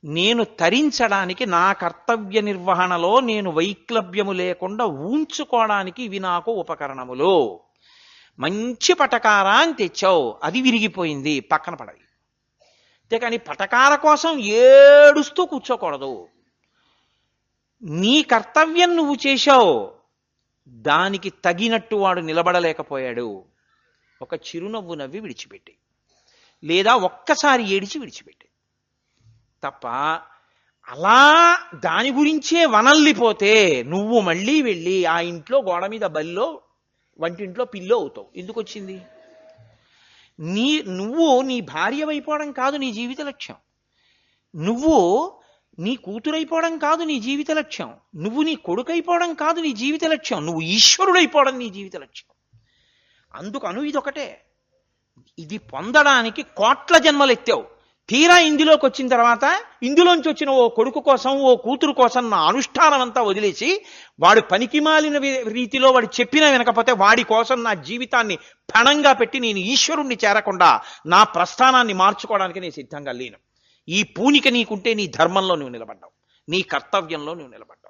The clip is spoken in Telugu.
నేను తరించడానికి నా కర్తవ్య నిర్వహణలో నేను వైక్లభ్యము లేకుండా ఉంచుకోవడానికి ఇవి నాకు ఉపకరణములు. మంచి పటకారా అని తెచ్చావు, అది విరిగిపోయింది, పక్కన పడవి. అంతేకాని పటకార కోసం ఏడుస్తూ కూర్చోకూడదు. నీ కర్తవ్యం నువ్వు చేశావు, దానికి తగినట్టు వాడు నిలబడలేకపోయాడు, ఒక చిరునవ్వు నవ్వి విడిచిపెట్టి, లేదా ఒక్కసారి ఏడిచి విడిచిపెట్టి తప్ప అలా దాని గురించే వనల్లిపోతే నువ్వు మళ్ళీ వెళ్ళి ఆ ఇంట్లో గోడ మీద బల్లో వంటింట్లో పిల్లో అవుతావు. ఎందుకు వచ్చింది? నువ్వు నీ భార్య అయిపోవడం కాదు నీ జీవిత లక్ష్యం, నువ్వు నీ కూతురైపోవడం కాదు నీ జీవిత లక్ష్యం, నువ్వు నీ కొడుకైపోవడం కాదు నీ జీవిత లక్ష్యం, నువ్వు ఈశ్వరుడైపోవడం నీ జీవిత లక్ష్యం. అందుకను ఇదొకటే. ఇది పొందడానికి కోట్ల జన్మలు ఎత్తావు. తీరా ఇందులోకి వచ్చిన తర్వాత ఇందులోంచి వచ్చిన ఓ కొడుకు కోసం ఓ కూతురు కోసం నా అనుష్ఠానం అంతా వదిలేసి వాడు పనికిమాలిన రీతిలో వాడు చెప్పినా వినకపోతే వాడి కోసం నా జీవితాన్ని పణంగా పెట్టి నేను ఈశ్వరుణ్ణి చేరకుండా నా ప్రస్థానాన్ని మార్చుకోవడానికి నేను సిద్ధంగా లేను. ఈ పూనిక నీకుంటే నీ ధర్మంలో నువ్వు నిలబడ్డావు, నీ కర్తవ్యంలో నువ్వు నిలబడ్డావు.